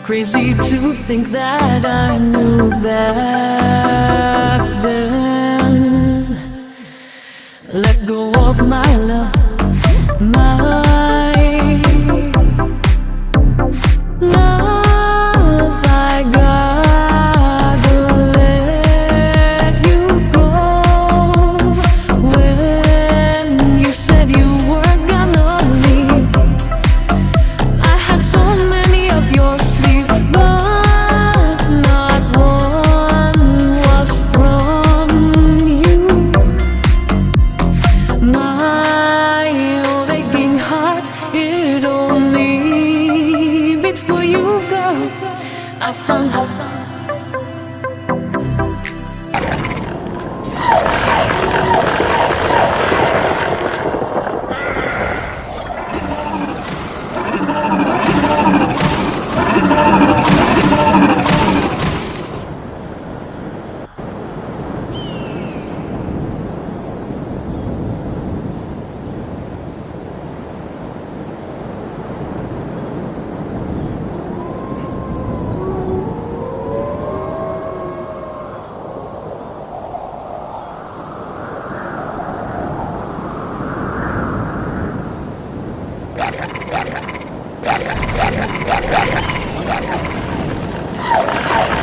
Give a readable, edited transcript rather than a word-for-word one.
Crazy to think that I knew back then. Let go of my love, my love. I gotta let you go. When you said you were gonna leave, I had so many of your sleeves, but not one was from you. My old aching heart, it only beats for you, girl. I found out. Yeah.